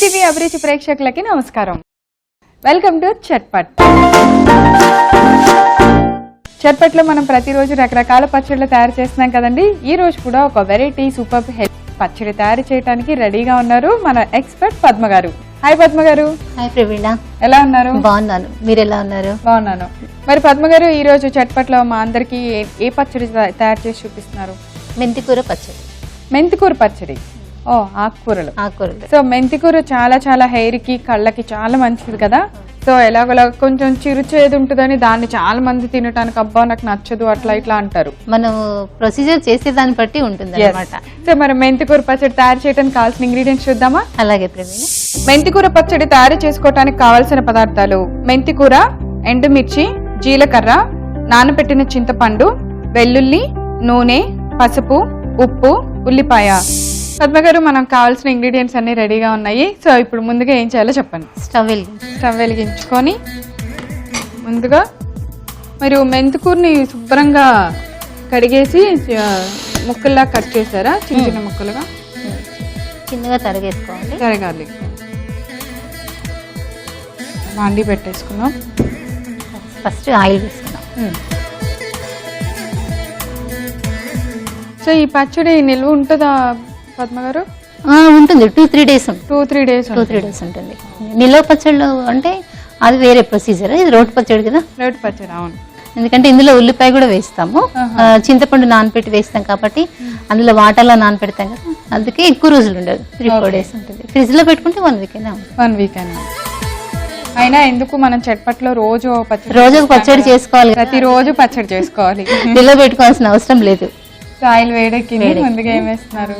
ETV అభిరుచి ప్రేక్షకులకి నమస్కారం. Welcome to chatpat. చట్పట్లో మనం ప్రతిరోజు రకరకాల పచ్చళ్ళు తయారు చేస్తున్నాం కదండి. ఈ రోజు కూడా ఒక వెరైటీ సూపర్ హెల్త్ పచ్చడి తయారు చేయడానికి రెడీగా ఉన్నారు మన ఎక్స్పర్ట్ పద్మ గారు. హాయ్ పద్మ గారు. హాయ్ ప్రవీణ, ఎలా ఉన్నారు? బాగున్నాను, మీరు ఎలా ఉన్నారు? బాగున్నాను. మరి పద్మ గారు, ఈ రోజు చట్పట్లో మా అందరికి ఏ పచ్చడి తయారు చేసి చూపిస్తున్నారు? మెంతికూర పచ్చడి. మెంతికూర పచ్చడి. ఓ, ఆకుకూరలు. సో మెంతికూర చాలా చాలా హెయిర్ కి, కళ్ళకి చాలా మంచిది కదా. సో ఎలాగోలా కొంచెం చిరుచేది ఉంటుందని దాన్ని చాలా మంది తినడానికి అబ్బా నాకు నచ్చదు అట్లా ఇట్లా అంటారు. మనం ప్రొసీజర్ చేసే దాన్ని బట్టి ఉంటుంది అన్నమాట. సో మరి మెంతికూర పచ్చడి తయారు చేయడానికి కావాల్సిన ఇంగ్రీడియంట్స్ చూద్దామా? అలాగే ప్రవీణ. మెంతికూర పచ్చడి తయారు చేసుకోవడానికి కావాల్సిన పదార్థాలు: మెంతికూర, ఎండుమిర్చి, జీలకర్ర, నానబెట్టిన చింతపండు, వెల్లుల్లి, నూనె, పసుపు, ఉప్పు, ఉల్లిపాయ. పద్మ గారు, మనం కావాల్సిన ఇంగ్రీడియంట్స్ అన్ని రెడీగా ఉన్నాయి. సో ఇప్పుడు ముందుగా ఏం చేయాలో చెప్పండి. స్టవ్ వెలిగించుకొని ముందుగా మీరు మెంతికూరని శుభ్రంగా కడిగేసి ముక్కల్లా కట్ చేసారా? చిన్న చిన్న ముక్కలుగా చిన్నగా తరగేసుకోవాలి. తరగాలి. బాండి పెట్టేసుకున్నాం. ఫస్ట్ ఆయిల్ వేసుకున్నాం. సో ఈ పచ్చడి నిల్వ ఉంటుందా పద్మ గారు? ఉంటుంది, 2-3 days. 2-3 days ఉంటుంది. నిల్వ పచ్చళ్ళు అంటే అది వేరే ప్రొసీజర్. ఇది రోటి పచ్చడి కదా. రోటి పచ్చడి, అవును. ఎందుకంటే ఇందులో ఉల్లిపాయ కూడా వేస్తాము, చింతపండు నానపెట్టి వేస్తాం కాబట్టి అందులో వాటర్లో నానపెడతాం కదా, అందుకే ఎక్కువ రోజులు ఉండదు. 3-4 days ఉంటుంది. ఫ్రిడ్జ్ లో పెట్టుకుంటే 1 week అయినా. 1 week అయినా. అయినా ఎందుకు మనం చట్పట్లో రోజు పచ్చడి చేసుకోవాలి, ప్రతిరోజు పచ్చడి చేసుకోవాలి. నిల్వ పెట్టుకోవాల్సిన అవసరం లేదు. ఆయిల్ వేడెక్కింది. ముందుగా ఏం వేస్తున్నారు?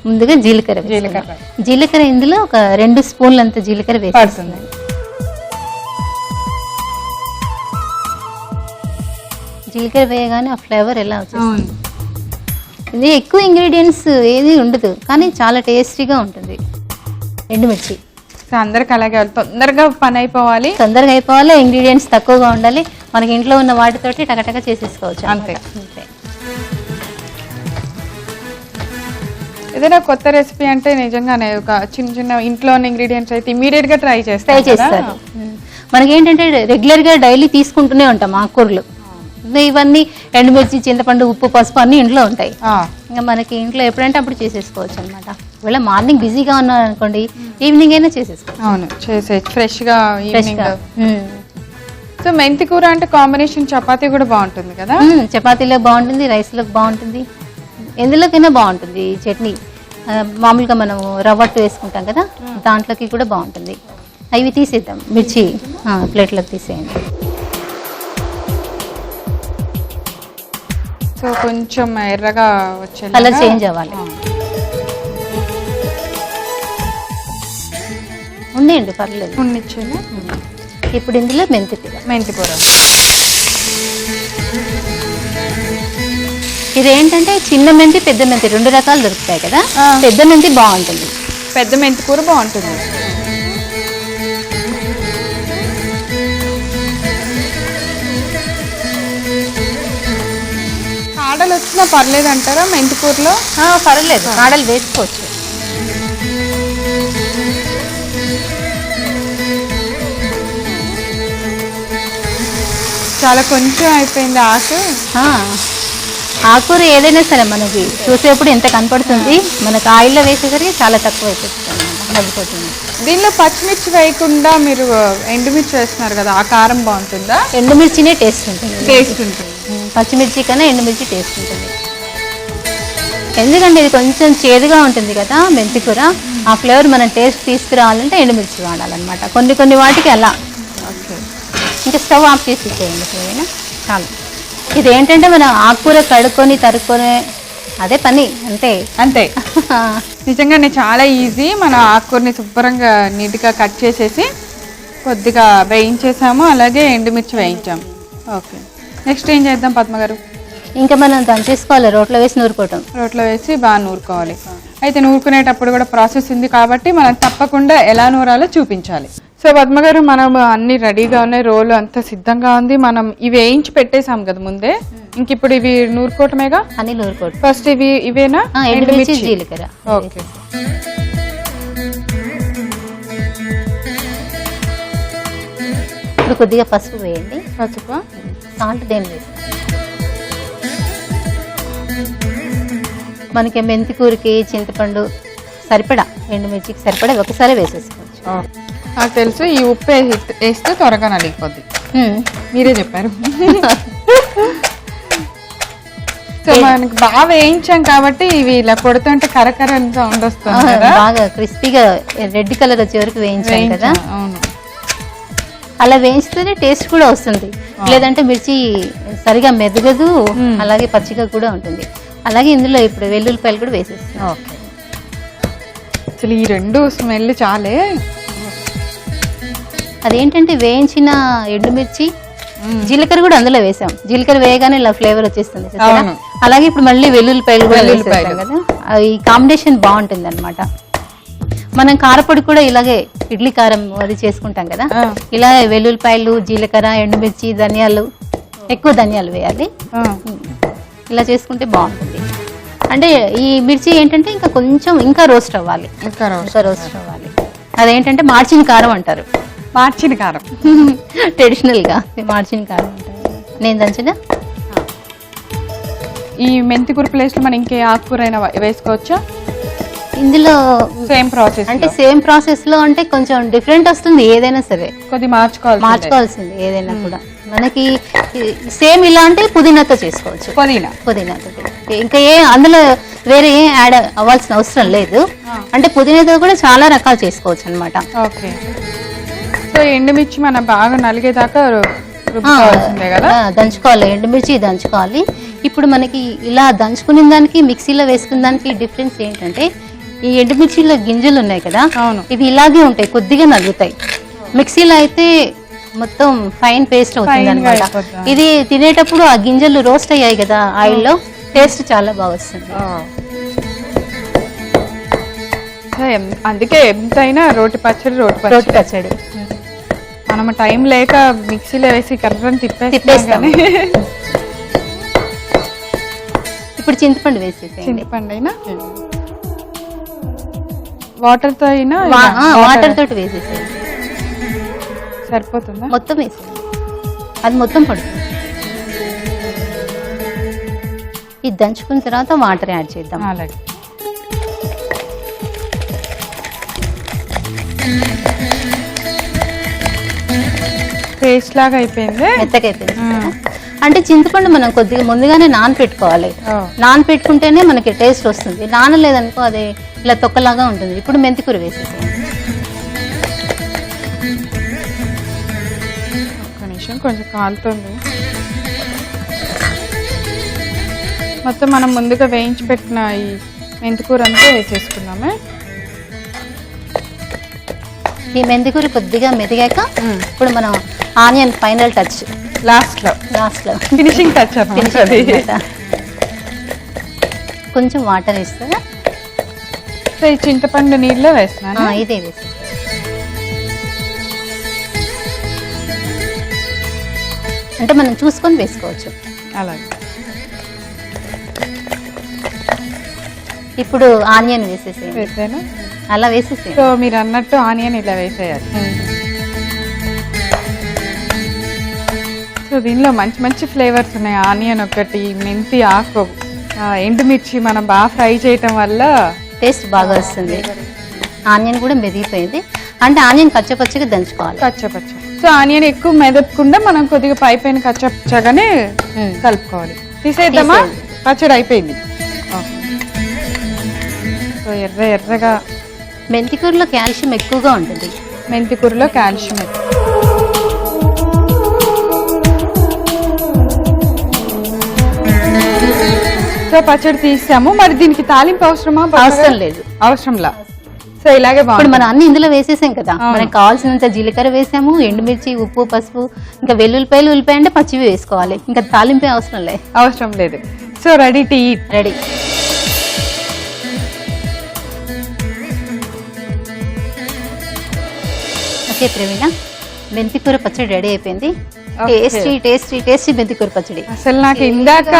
ముందుగా జీలకర్ర ఇందులో ఒక 2 స్పూన్లు అంత జీలకర్ర వేస్తుంది. జీలకర్ర వేయగానే ఆ ఫ్లేవర్ ఎలా వచ్చింది. ఇది ఎక్కువ ఇంగ్రీడియంట్స్ ఏది ఉండదు కానీ చాలా టేస్టీగా ఉంటుంది. ఎండుమిర్చి అందరికి అలాగే తొందరగా పని అయిపోవాలి, ఇంగ్రీడియంట్స్ తక్కువగా ఉండాలి. మనకి ఇంట్లో ఉన్న వాటితోటి టకటక చేసేసుకోవచ్చు. అంతే. ఏదైనా కొత్త రెసిపీ అంటే నిజంగానే ఒక చిన్న చిన్న ఇంట్లో ఉన్న ఇంగ్రీడియంట్స్ అయితే ఇమీడియట్ గా ట్రై చేస్తారు. మనకి ఏంటంటే రెగ్యులర్ గా డైలీ తీసుకుంటూనే ఉంటాం ఆకుకూరలు. ఇవన్నీ ఎండుమిర్చి, చింతపండు, ఉప్పు, పసుపు అన్ని ఇంట్లో ఉంటాయి. ఇంకా మనకి ఇంట్లో ఎప్పుడంటే అప్పుడు చేసేసుకోవచ్చు అనమాట. ఒకవేళ మార్నింగ్ బిజీగా ఉన్నాను అనుకోండి, ఈవినింగ్ అయినా చేసేసుకోవచ్చు. అవును, చేసేయచ్చు ఫ్రెష్ గా. సో మెంతి కూర అంటే కాంబినేషన్ చపాతీ కూడా బాగుంటుంది కదా. చపాతీలో బాగుంటుంది, రైస్ లో బాగుంటుంది, ఎందులోకైనా బాగుంటుంది. చట్నీ మామూలుగా మనం రవ్వట్టు వేసుకుంటాం కదా, దాంట్లోకి కూడా బాగుంటుంది. అవి తీసేద్దాం. మిర్చి ప్లేట్లోకి తీసేయండి. సో కొంచెం ఎర్రగా వచ్చే కలర్ చేంజ్ అవ్వాలి. ఉండేయండి, పర్లేదు. ఉండిచ్చేది. ఇప్పుడు ఇందులో మెంతికూర. ఇదేంటంటే చిన్న మెంతి, పెద్ద మెంతి 2 రకాలు దొరుకుతాయి కదా. పెద్ద మెంతి బాగుంటుంది. పెద్ద మెంతి కూర బాగుంటుంది. కాడలు వచ్చినా పర్లేదు అంటారా మెంతి కూరలో? పర్లేదు, కాడలు వేసుకోవచ్చు. చాలా కొంచెం అయిపోయింది ఆకుకూర ఏదైనా సరే మనకి చూసేప్పుడు ఎంత కనపడుతుంది, మనకు ఆయిల్లో వేసేసరికి చాలా తక్కువ అయిపోతుంది. దీనిలో పచ్చిమిర్చి వేయకుండా మీరు ఎండుమిర్చి వేస్తున్నారు కదా, ఆ కారం బాగుంటుందా? ఎండుమిర్చినే టేస్ట్ ఉంటుంది. పచ్చిమిర్చి కన్నా ఎండుమిర్చి టేస్ట్ ఉంటుంది. ఎందుకంటే ఇది కొంచెం చేదుగా ఉంటుంది కదా మెంతికూర. ఆ ఫ్లేవర్ మనం టేస్ట్ తీసుకురావాలంటే ఎండుమిర్చి వాడాలన్నమాట. కొన్ని వాటికి అలా. ఇంకా స్టవ్ ఆఫ్ చేసి ఇచ్చేయండి చాలు. ఇదేంటంటే మనం ఆకుకూర కడుక్కొని తరుక్కొని అదే పని, అంతే. నిజంగానే చాలా ఈజీ. మనం ఆకుకూరని శుభ్రంగా నీట్గా కట్ చేసేసి కొద్దిగా వేయించేసాము, అలాగే ఎండుమిర్చి వేయించాము. ఓకే, నెక్స్ట్ ఏం చేద్దాం పద్మ గారు? ఇంకా మనం దంచేసుకోవాలి, రోట్లో వేసి నూరుకోవటం. రోట్లో వేసి బాగా నూరుకోవాలి. అయితే నూరుకునేటప్పుడు కూడా ప్రాసెస్ ఉంది కాబట్టి మనం తప్పకుండా ఎలా నూరాలో చూపించాలి. సో పద్మ గారు, మనం అన్ని రెడీగా ఉన్నాయి, రోలు అంతా సిద్ధంగా ఉంది. మనం ఇవి వేయించి పెట్టేసాం కదా ముందే. ఇంక ఇప్పుడు ఇవి నూరుకోవటమేగా? అన్ని నూరుకోవటం. ఫస్ట్ ఇవేనా? ఎండుమిర్చి, జీలకర్ర. ఓకే. ఇప్పుడు కొద్దిగా పసుపు వేయండి. పసుపు, సాల్ట్ దేని వేసి మనకి మెంతి కూరకి చింతపండు సరిపడా, ఎండుమిర్చికి సరిపడా ఒకసారి వేసేసుకోవచ్చు. నాకు తెలుసు, ఈ ఉప్పు వేస్తే త్వరగా నలిగిపోద్ది. మీరే చెప్పారు. సో మనకి బాగా వేయించాం కాబట్టి ఇవి ఇలా కొడుతుంటే కరకర సౌండ్ వస్తుంది కదా, బాగా క్రిస్పీగా రెడ్ కలర్ వచ్చే వరకు వేయించాం కదా. అవును, అలా వేయించితేనే టేస్ట్ కూడా వస్తుంది, లేదంటే మిర్చి సరిగా మెదగదు, అలాగే పచ్చిగా కూడా ఉంటుంది. అలాగే ఇందులో ఇప్పుడు వెల్లుల్లిపాయలు కూడా వేసేస్తాం. ఓకే, అసలు ఈ రెండు స్మెల్ చాలే. అదేంటంటే వేయించిన ఎండుమిర్చి, జీలకర్ర కూడా అందులో వేసాం. జీలకర్ర వేయగానే ఇలా ఫ్లేవర్ వచ్చేస్తుంది చూసారా? అలాగే ఇప్పుడు మళ్ళీ వెల్లుల్లిపాయలు కూడా వేసేస్తాం కదా, ఈ కాంబినేషన్ బాగుంటుంది అనమాట. మనం కారపొడి కూడా ఇలాగే ఇడ్లీ కారం అది చేసుకుంటాం కదా, ఇలా వెల్లుల్లిపాయలు, జీలకర్ర, ఎండుమిర్చి, ధనియాలు, ఎక్కువ ధనియాలు వేయాలి. ఇలా చేసుకుంటే బాగుంటుంది. అంటే ఈ మిర్చి ఏంటంటే ఇంకా కొంచెం ఇంకా రోస్ట్ అవ్వాలి, ఇంకా రోస్ట్ అవ్వాలి. అదేంటంటే మార్చిన కారం అంటారు. మార్చిన కారం ట్రెడిషనల్ గా మార్చిన కారం అంటారు. నేను దంచిన ఈ మెంతి కూర ప్లేస్ లో మనం ఇంకే ఆకుకూర అయినా వేసుకోవచ్చా? ఇందులో సేమ్ ప్రాసెస్ అంటే సేమ్ ప్రాసెస్ లో అంటే కొంచెం డిఫరెంట్ వస్తుంది. ఏదైనా సరే కొద్దిగా మార్చుకోవాల్సింది ఏదైనా కూడా. మనకి సేమ్ ఇలా అంటే పుదీనాతో చేసుకోవచ్చు. పుదీనాతో ఇంకా అందులో వేరే ఏం యాడ్ అవ్వాల్సిన అవసరం లేదు. అంటే పుదీనాతో కూడా చాలా రకాలు చేసుకోవచ్చు అనమాట. ఓకే, సో ఎండుమిర్చి మనం బాగా నలిగేదాకా దంచుకోవాలి, ఎండుమిర్చి దంచుకోవాలి. ఇప్పుడు మనకి ఇలా దంచుకునే దానికి మిక్సీలో వేసుకునే దానికి డిఫరెన్స్ ఏంటంటే, ఈ ఎండుమిర్చిలో గింజలు ఉన్నాయి కదా, ఇవి ఇలాగే ఉంటాయి, కొద్దిగా నలుగుతాయి. మిక్సీలో అయితే మొత్తం ఫైన్ పేస్ట్ అవుతుంది అనమాట. ఇది తినేటప్పుడు ఆ గింజలు రోస్ట్ అయ్యాయి కదా ఆయిల్లో, టేస్ట్ చాలా బాగా వస్తుంది. అందుకే ఎంతైనా రోటి పచ్చడి మనం టైం లేక మిక్సీలో వేసి కర్రని తిప్పేస్తాం. ఇప్పుడు చింతపండు వేసేసి, చింతపండు అయినా వాటర్ తో అయినా వాటర్ తోటి వేసేసేయండి, సరిపోతుందా? మొత్తం వేసేయండి, అది మొత్తం పడుతుంది. ఇది దంచుకున్న తర్వాత వాటర్ యాడ్ చేద్దాం. అలాగే పేస్ట్ లాగా అయిపోయింది, మెత్తగా అయిపోయింది. అంటే చింతపండు మనం కొద్దిగా ముందుగానే నానపెట్టుకోవాలి. నానపెట్టుకుంటేనే మనకి టేస్ట్ వస్తుంది. నానలేదనుకో అది ఇలా తొక్కలాగా ఉంటుంది. ఇప్పుడు మెంతికూర వేసేసేయండి. ఒక్క నిమిషం, కొంచెం కాలుతుంది. మొత్తం మనం ముందుగా వేయించి పెట్టిన ఈ మెంతికూర అంతా వేసేసుకున్నామే. ఈ మెంతికూర కొద్దిగా మెదిగాక ఇప్పుడు మనం ఆనియన్ ఫైనల్ టచ్, లాస్ట్ లో ఫినిషింగ్ టచ్. కొంచెం వాటర్ వేస్తారా? ఈ చింతపండు నీళ్ళలో వేస్తున్నాను. ఇదే వేసి అంటే మనం చూసుకొని వేసుకోవచ్చు. అలాగే ఇప్పుడు ఆనియన్ వేసేసేయండి. అలా వేసేసేయండి. సో మీరు అన్నట్టు ఆనియన్ ఇలా వేసేయాలి. సో దీనిలో మంచి మంచి ఫ్లేవర్స్ ఉన్నాయి. ఆనియన్ ఒకటి, మెంతి ఆకు, ఎండుమిర్చి మనం బాగా ఫ్రై చేయటం వల్ల టేస్ట్ బాగా వస్తుంది. ఆనియన్ కూడా మెదిగిపోయింది. అంటే ఆనియన్ కచ్చపచ్చగా దంచుకోవాలి. కచ్చపచ్చ. సో ఆనియన్ ఎక్కువ మెదపకుండా మనం కొద్దిగా పైన కచ్చపచ్చగానే కలుపుకోవాలి. తీసేద్దామా? పచ్చడి అయిపోయింది. సో ఎర్రగా మెంతికూరలో కాల్షియం ఎక్కువగా ఉంటుంది. మెంతికూరలో కాల్షియం ఎక్కువ. సో పచ్చడి తీసాము. మరి దీనికి తాలింపు అవసరమా? అవసరం లేదు. అవసరంలా. సో ఇలాగే ఇప్పుడు మనం అన్ని ఇందులో వేసేసాం కదా, మనకి కావాల్సినంత జీలకర్ర వేసాము, ఎండుమిర్చి, ఉప్పు, పసుపు, ఇంకా వెల్లుల్లిపాయలు, ఉల్లిపాయ అంటే పచ్చివి వేసుకోవాలి. ఇంకా తాలింపే అవసరం లేదు. So ready to eat. Ready. Okay Praveena, మెంతికూర పచ్చడి రెడీ అయిపోయింది. టేస్టీ టేస్టీ టేస్టీ మెంతికూర పచ్చడి. అసలు నాకు ఇందాక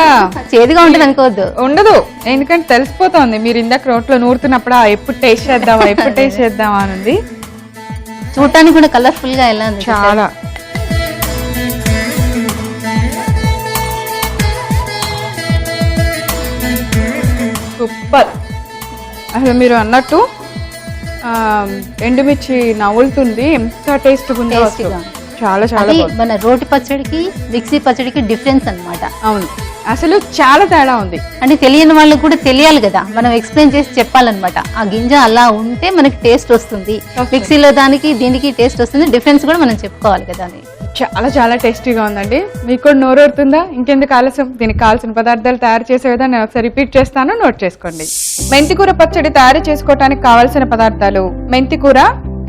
చేదుగా ఉంటుంది అనుకోవద్దు, ఉండదు. ఎందుకంటే తెలిసిపోతుంది. మీరు ఇందాక రోట్లో నూరుతున్నప్పుడు ఎప్పుడు టేస్ట్ చేద్దామా అని ఉంది. చూడటానికి కూడా కలర్ఫుల్ గా ఎలా ఉంది. చాలా అసలు మీరు అన్నట్టు ఎండుమిర్చి నవ్వులుతుంది, ఎంత టేస్ట్గా ఉందో అసలు. చాలా చాలా మన రోటి పచ్చడికి మిక్సీ పచ్చడికి డిఫరెన్స్ అన్నమాట. అవును, అసలు చాలా తేడా ఉంది. అంటే తెలియని వాళ్ళకి కూడా తెలియాలి కదా, మనం ఎక్స్ప్లెయిన్ చేసి చెప్పాలన్నమాట. ఆ గింజ అలా ఉంటే మనకి టేస్ట్ వస్తుంది, మిక్సీలో దానికి దీనికి టేస్ట్ వస్తుంది, డిఫరెన్స్ కూడా మనం చెప్పుకోవాలి కదా. అని చాలా చాలా టేస్టీగా ఉందండి. మీకు కూడా నోరూరుతుందా? ఇంకెందుకు ఆలస్యం, దీనికి కావాల్సిన పదార్థాలు తయారు చేసే విధానం నేను ఒకసారి రిపీట్ చేస్తాను, నోట్ చేసుకోండి. మెంతికూర పచ్చడి తయారు చేసుకోవడానికి కావాల్సిన పదార్థాలు: మెంతికూర,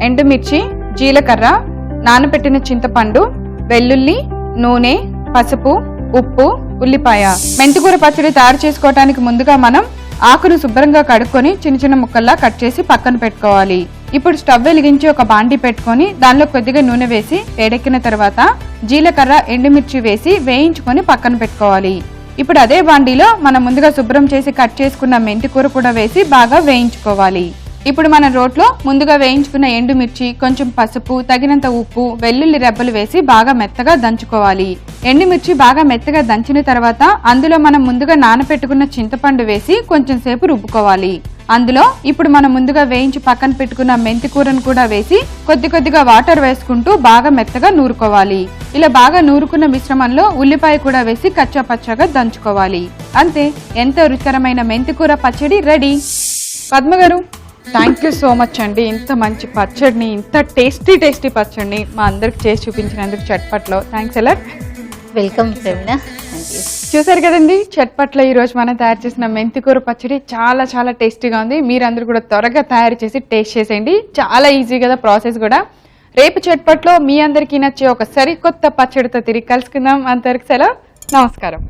ఎండుమిర్చి, జీలకర్ర, నానబెట్టిన చింతపండు, వెల్లుల్లి, నూనె, పసుపు, ఉప్పు, ఉల్లిపాయ. మెంతికూర పచ్చడి తయారు చేసుకోవడానికి ముందుగా మనం ఆకును శుభ్రంగా కడుక్కొని చిన్న చిన్న ముక్కల్లా కట్ చేసి పక్కన పెట్టుకోవాలి. ఇప్పుడు స్టవ్ వెలిగించి ఒక బాండీ పెట్టుకొని దానిలో కొద్దిగా నూనె వేసి వేడెక్కిన తర్వాత జీలకర్ర, ఎండుమిర్చి వేసి వేయించుకొని పక్కన పెట్టుకోవాలి. ఇప్పుడు అదే బాండీలో మనం ముందుగా శుభ్రం చేసి కట్ చేసుకున్న మెంతికూర కూడా వేసి బాగా వేయించుకోవాలి. ఇప్పుడు మన రోట్లో ముందుగా వేయించుకున్న ఎండుమిర్చి, కొంచెం పసుపు, తగినంత ఉప్పు, వెల్లుల్లి రెబ్బలు వేసి బాగా మెత్తగా దంచుకోవాలి. ఎండుమిర్చి బాగా మెత్తగా దంచిన తర్వాత అందులో మనం ముందుగా నానపెట్టుకున్న చింతపండు వేసి కొంచెం సేపు రుబ్బుకోవాలి. అందులో ఇప్పుడు మనం ముందుగా వేయించి పక్కన పెట్టుకున్న మెంతి కూరను కూడా వేసి కొద్ది కొద్దిగా వాటర్ వేసుకుంటూ బాగా మెత్తగా నూరుకోవాలి. ఇలా బాగా నూరుకున్న మిశ్రమంలో ఉల్లిపాయ కూడా వేసి కచ్చా పచ్చగా దంచుకోవాలి. అంతే, ఎంతో రుచికరమైన మెంతికూర పచ్చడి రెడీ. పద్మ గారు, థ్యాంక్ యూ సో మచ్ అండి. ఇంత మంచి పచ్చడిని, ఇంత టేస్టీ పచ్చడిని మా అందరికి చేసి చూపించినందుకు చట్పట్లో థ్యాంక్స్ అలాట్. వెల్కమ్ ప్రవీణ. చూసారు కదండి, చట్పట్లో ఈ రోజు మనం తయారు చేసిన మెంతికూర పచ్చడి చాలా చాలా టేస్టీగా ఉంది. మీరందరూ కూడా త్వరగా తయారు చేసి టేస్ట్ చేసేయండి, చాలా ఈజీ కదా ప్రాసెస్ కూడా. రేపు చట్పట్లో మీ అందరికీ నచ్చే ఒక సరికొత్త పచ్చడితో తిరిగి కలుసుకుందాం. అంతవరకు సెలవు, నమస్కారం.